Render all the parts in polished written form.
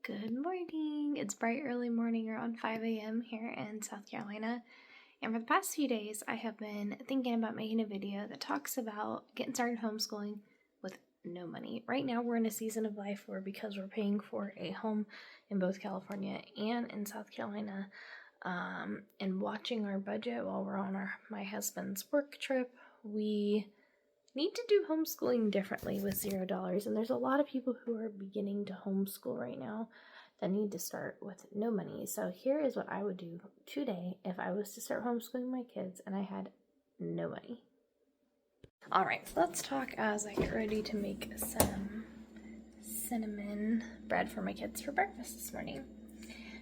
Good morning. It's bright early morning around 5 a.m. here in South Carolina. And for the past few days, I have been thinking about making a video that talks about getting started homeschooling with no money. Right now, we're in a season of life where, because we're paying for a home in both California and in South Carolina, and watching our budget while we're on my husband's work trip, we need to do homeschooling differently with $0. And there's a lot of people who are beginning to homeschool right now that need to start with no money. So here is what I would do today if I was to start homeschooling my kids and I had no money. All right, so let's talk as I get ready to make some cinnamon bread for my kids for breakfast this morning.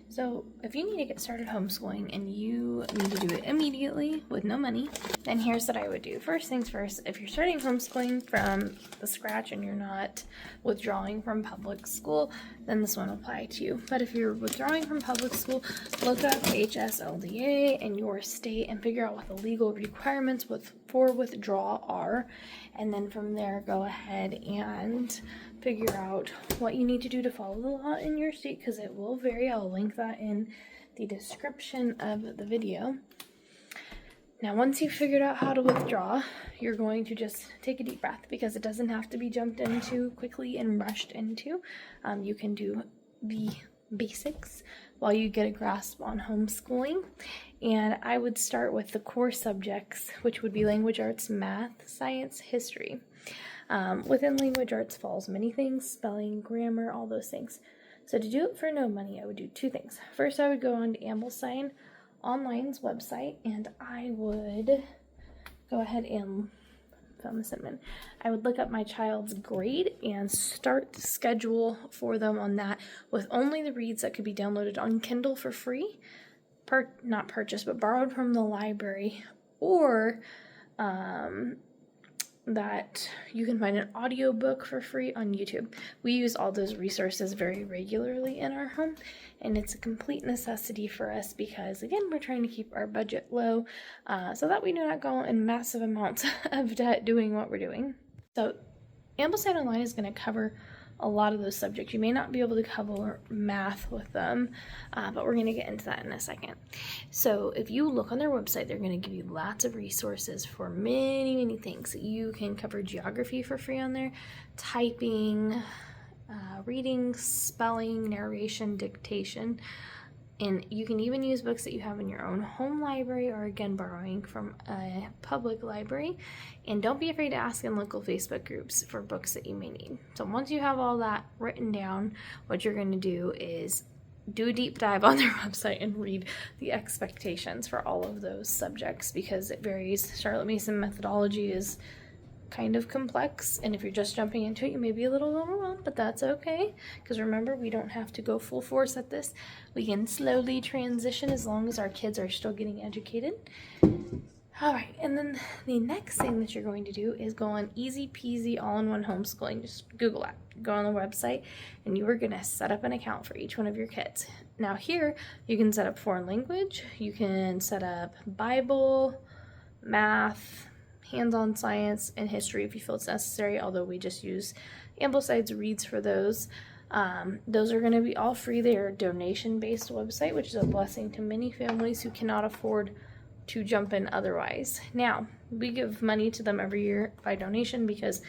So if you need to get started homeschooling and you need to do it immediately with no money, then here's what I would do. First things first, if you're starting homeschooling from the scratch and you're not withdrawing from public school, then this won't apply to you. But if you're withdrawing from public school, look up HSLDA in your state and figure out what the legal requirements for withdrawal are. And then from there, go ahead and figure out what you need to do to follow the law in your state, because it will vary. I'll link that in the description of the video. Now, once you've figured out how to withdraw, you're going to just take a deep breath, because it doesn't have to be jumped into quickly and rushed into. You can do the basics while you get a grasp on homeschooling. And I would start with the core subjects, which would be language arts, math, science, history. Within language arts falls many things: spelling, grammar, all those things. So to do it for no money, I would do two things. First, I would go on to Ambleside Online's website, and I would go ahead and found the cinnamon. I would look up my child's grade and start the schedule for them on that, with only the reads that could be downloaded on Kindle for free, not purchased, but borrowed from the library, or that you can find an audiobook for free on YouTube. We use all those resources very regularly in our home, and it's a complete necessity for us because, again, we're trying to keep our budget low so that we do not go in massive amounts of debt doing what we're doing. So Ambleside Online is going to cover a lot of those subjects. You may not be able to cover math with them, but we're going to get into that in a second. So if you look on their website, they're going to give you lots of resources for many things. You can cover geography for free on there, typing, reading, spelling, narration, dictation. And you can even use books that you have in your own home library, or again, borrowing from a public library. And don't be afraid to ask in local Facebook groups for books that you may need. So once you have all that written down, what you're going to do is do a deep dive on their website and read the expectations for all of those subjects, because it varies. Charlotte Mason methodology is kind of complex, and if you're just jumping into it, you may be a little overwhelmed, but that's okay, because remember, we don't have to go full force at this. We can slowly transition as long as our kids are still getting educated. All right, and then the next thing that you're going to do is go on Easy Peasy All-in-One Homeschooling. Just Google that, go on the website, and you are going to set up an account for each one of your kids. Now here, you can set up foreign language, you can set up Bible, math, hands-on science, and history if you feel it's necessary, although we just use Ambleside's reads for those. Those are going to be all free. They are a donation-based website, which is a blessing to many families who cannot afford to jump in otherwise. Now, we give money to them every year by donation because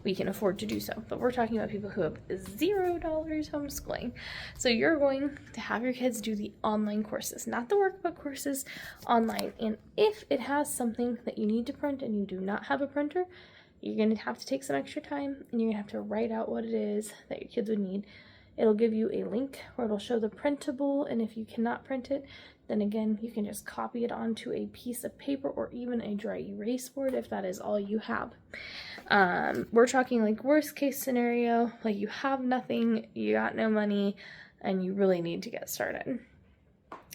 we can afford to do so, but we're talking about people who have $0 homeschooling. So you're going to have your kids do the online courses, not the workbook courses, online. And if it has something that you need to print and you do not have a printer, you're going to have to take some extra time, and you're going to have to write out what it is that your kids would need. It'll give you a link where it'll show the printable, and if you cannot print it, then again, you can just copy it onto a piece of paper or even a dry erase board if that is all you have. We're talking like worst case scenario, like you have nothing, you got no money, and you really need to get started.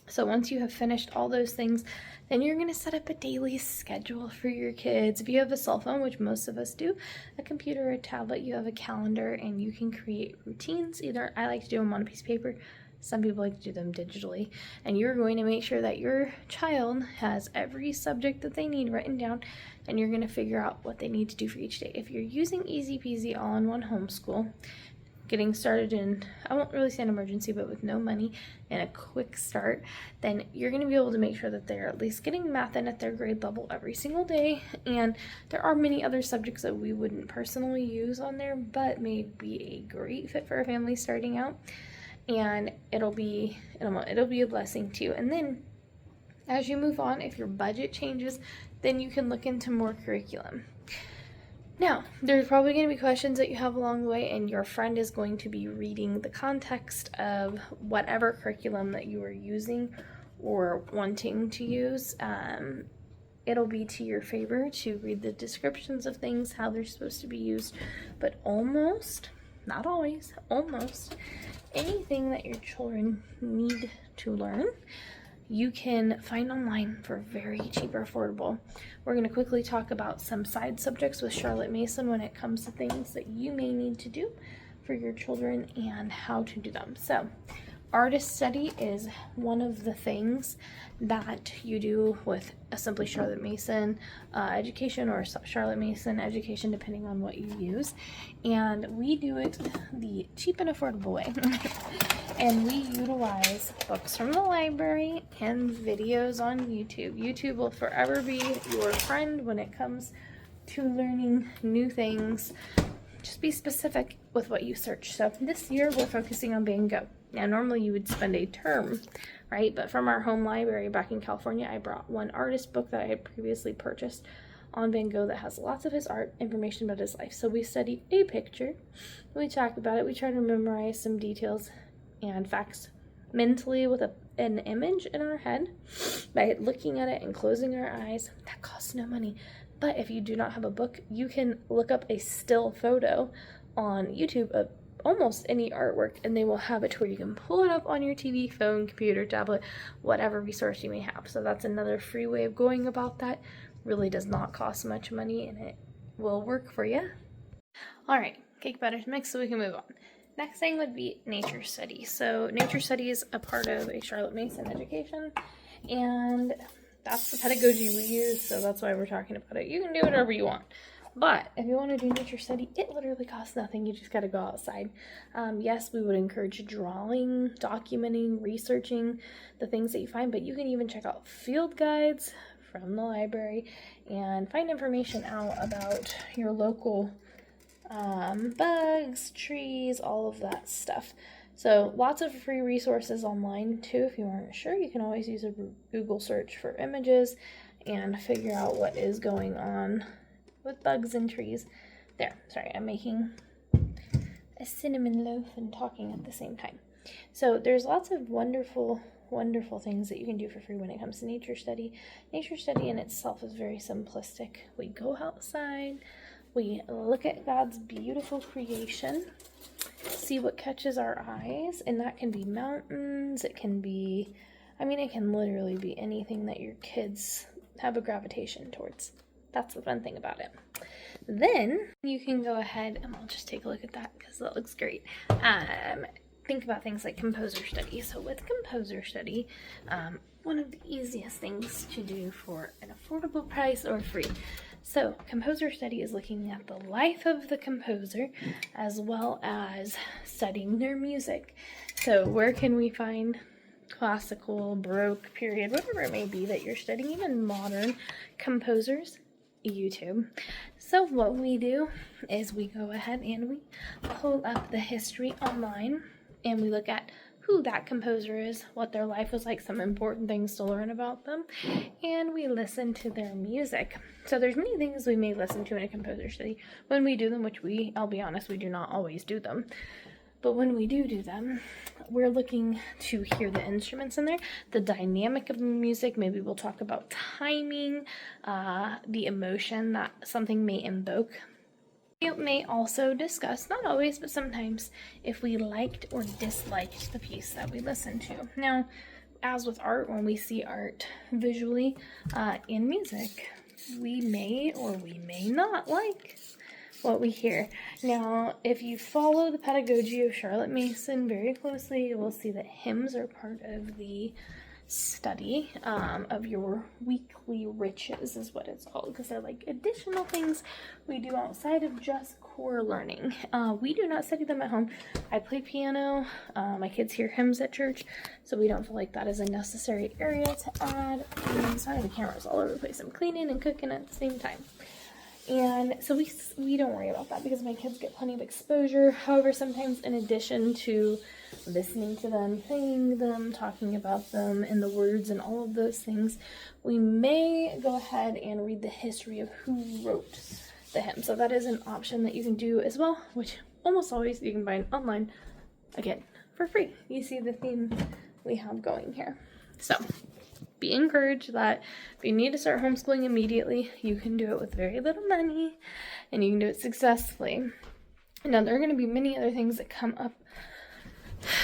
So once you have finished all those things, then you're going to set up a daily schedule for your kids. If you have a cell phone, which most of us do, a computer or a tablet, you have a calendar, and you can create routines. Either I like to do them on a piece of paper, some people like to do them digitally, and you're going to make sure that your child has every subject that they need written down, and you're going to figure out what they need to do for each day. If you're using Easy Peasy All-in-One Homeschool, getting started in, I won't really say an emergency, but with no money and a quick start, then you're going to be able to make sure that they're at least getting math in at their grade level every single day. And there are many other subjects that we wouldn't personally use on there, but may be a great fit for a family starting out. And it'll be a blessing too. And then as you move on, if your budget changes, then you can look into more curriculum. Now, there's probably going to be questions that you have along the way, and your friend is going to be reading the context of whatever curriculum that you are using or wanting to use. It'll be to your favor to read the descriptions of things, how they're supposed to be used, but almost, not always, almost anything that your children need to learn, you can find online for very cheap or affordable. We're going to quickly talk about some side subjects with Charlotte Mason when it comes to things that you may need to do for your children and how to do them. So, artist study is one of the things that you do with a Simply Charlotte Mason education or Charlotte Mason education, depending on what you use. And we do it the cheap and affordable way. And we utilize books from the library and videos on YouTube. YouTube will forever be your friend when it comes to learning new things. Just be specific with what you search. So this year we're focusing on Van Gogh. Now normally you would spend a term, right? But from our home library back in California, I brought one artist book that I had previously purchased on Van Gogh that has lots of his art, information about his life. So we study a picture, we talk about it, we try to memorize some details and facts mentally with an image in our head by looking at it and closing our eyes. That costs no money. But if you do not have a book, you can look up a still photo on YouTube of almost any artwork, and they will have it to where you can pull it up on your TV, phone, computer, tablet, whatever resource you may have. So that's another free way of going about that. Really does not cost much money, and it will work for you. All right, cake batter mix so we can move on. Next thing would be nature study. So nature study is a part of a Charlotte Mason education, and that's the pedagogy we use, so that's why we're talking about it. You can do whatever you want, but if you want to do nature study, it literally costs nothing. You just got to go outside. Yes, we would encourage drawing, documenting, researching the things that you find, but you can even check out field guides from the library and find information out about your local bugs, trees, all of that stuff. So lots of free resources online too. If you aren't sure, you can always use a Google search for images and figure out what is going on with bugs and trees. There, sorry, I'm making a cinnamon loaf and talking at the same time. So there's lots of wonderful things that you can do for free when it comes to nature study. Nature study in itself is very simplistic. We go outside, we look at God's beautiful creation, see what catches our eyes, and that can be mountains, it can be, it can literally be anything that your kids have a gravitation towards. That's the fun thing about it. Then you can go ahead, and I'll just take a look at that because that looks great. Think about things like composer study. So with composer study, one of the easiest things to do for an affordable price or free. So composer study is looking at the life of the composer as well as studying their music. So where can we find classical, Baroque, period, whatever it may be that you're studying, even modern composers? YouTube. So what we do is we go ahead and we pull up the history online and we look at who that composer is, what their life was like, some important things to learn about them, and we listen to their music. So there's many things we may listen to in a composer study when we do them, which I'll be honest, we do not always do them. But when we do them, we're looking to hear the instruments in there, the dynamic of the music. Maybe we'll talk about timing, the emotion that something may invoke. You may also discuss, not always, but sometimes, if we liked or disliked the piece that we listened to. Now, as with art, when we see art visually in music, we may or we may not like what we hear. Now, if you follow the pedagogy of Charlotte Mason very closely, you will see that hymns are part of the study of your weekly riches is what it's called, because they're like additional things we do outside of just core learning. We do not study them at home. I play piano. My kids hear hymns at church, so we don't feel like that is a necessary area to add. Sorry, the camera's all over the place. I'm cleaning and cooking at the same time. And so we don't worry about that because my kids get plenty of exposure. However, sometimes in addition to listening to them, playing them, talking about them, and the words and all of those things, we may go ahead and read the history of who wrote the hymn. So that is an option that you can do as well, which almost always you can find online, again, for free. You see the theme we have going here. So be encouraged that if you need to start homeschooling immediately, you can do it with very little money and you can do it successfully. Now, there are going to be many other things that come up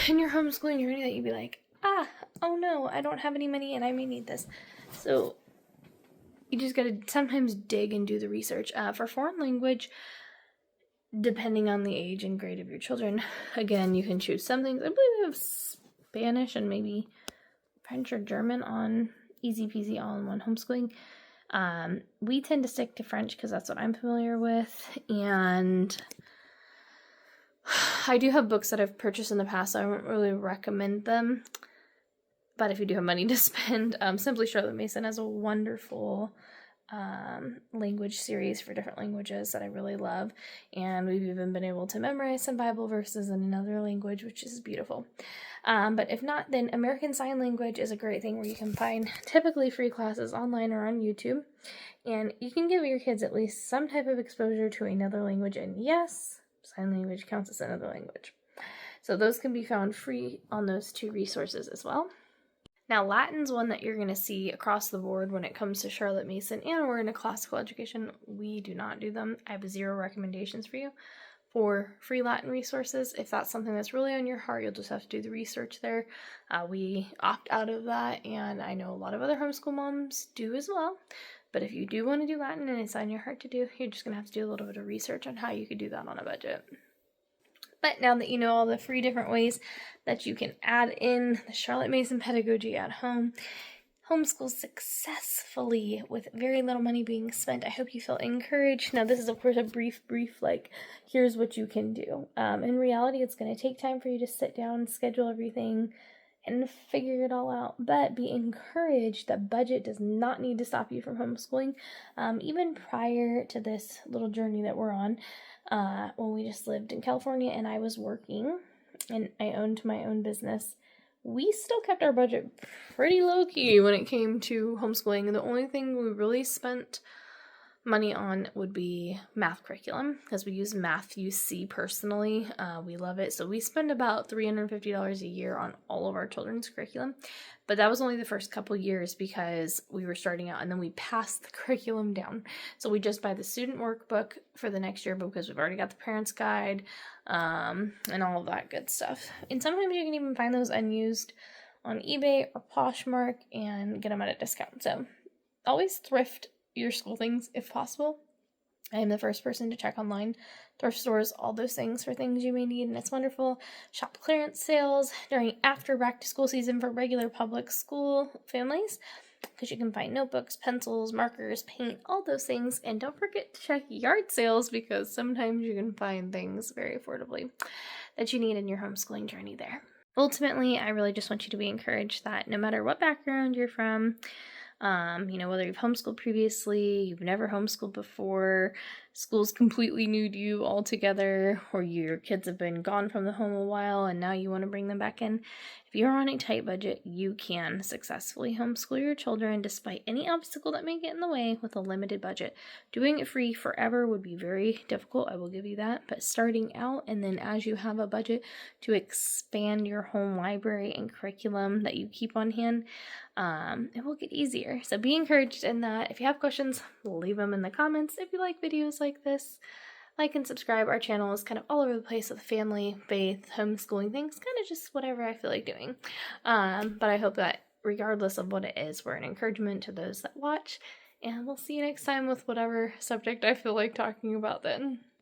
in your homeschooling journey that you'd be like, oh no, I don't have any money and I may need this. So you just got to sometimes dig and do the research. For foreign language, depending on the age and grade of your children, again, you can choose some things. I believe we have Spanish and maybe French or German on easy peasy all-in-one homeschooling. We tend to stick to French because that's what I'm familiar with, and I do have books that I've purchased in the past, so I won't really recommend them, but if you do have money to spend, Simply Charlotte Mason has a wonderful language series for different languages that I really love, and we've even been able to memorize some Bible verses in another language, which is beautiful. But if not, then American Sign Language is a great thing where you can find typically free classes online or on YouTube, and you can give your kids at least some type of exposure to another language, and yes, sign language counts as another language. So those can be found free on those two resources as well. Now, Latin's one that you're going to see across the board when it comes to Charlotte Mason, and we're in a classical education. We do not do them. I have 0 recommendations for you for free Latin resources. If that's something that's really on your heart, you'll just have to do the research there. We opt out of that, and I know a lot of other homeschool moms do as well. But if you do want to do Latin and it's on your heart to do, you're just going to have to do a little bit of research on how you could do that on a budget. But now that you know all the free different ways that you can add in the Charlotte Mason pedagogy at home, homeschool successfully with very little money being spent, I hope you feel encouraged. Now, this is, of course, a brief, like, here's what you can do. In reality, it's going to take time for you to sit down, schedule everything, and figure it all out. But be encouraged that budget does not need to stop you from homeschooling. Even prior to this little journey that we're on, when we just lived in California and I was working and I owned my own business, we still kept our budget pretty low-key when it came to homeschooling. The only thing we really spent money on would be math curriculum, because we use Math UC personally. We love it. So we spend about $350 a year on all of our children's curriculum. But that was only the first couple years because we were starting out, and then we passed the curriculum down. So we just buy the student workbook for the next year because we've already got the parents' guide and all of that good stuff. And sometimes you can even find those unused on eBay or Poshmark and get them at a discount. So always thrift your school things if possible. I am the first person to check online, thrift stores, all those things for things you may need, and it's wonderful. Shop clearance sales during after back to school season for regular public school families, because you can find notebooks, pencils, markers, paint, all those things. And don't forget to check yard sales, because sometimes you can find things very affordably that you need in your homeschooling journey there. Ultimately, I really just want you to be encouraged that no matter what background you're from, whether you've homeschooled previously, you've never homeschooled before, school's completely new to you altogether, or your kids have been gone from the home a while and now you want to bring them back in. If you're on a tight budget, you can successfully homeschool your children despite any obstacle that may get in the way with a limited budget. Doing it free forever would be very difficult, I will give you that, but starting out and then as you have a budget to expand your home library and curriculum that you keep on hand, it will get easier. So be encouraged in that. If you have questions, leave them in the comments. If you like videos like this, like and subscribe. Our channel is kind of all over the place with family, faith, homeschooling things, kind of just whatever I feel like doing. But I hope that regardless of what it is, we're an encouragement to those that watch, and we'll see you next time with whatever subject I feel like talking about then.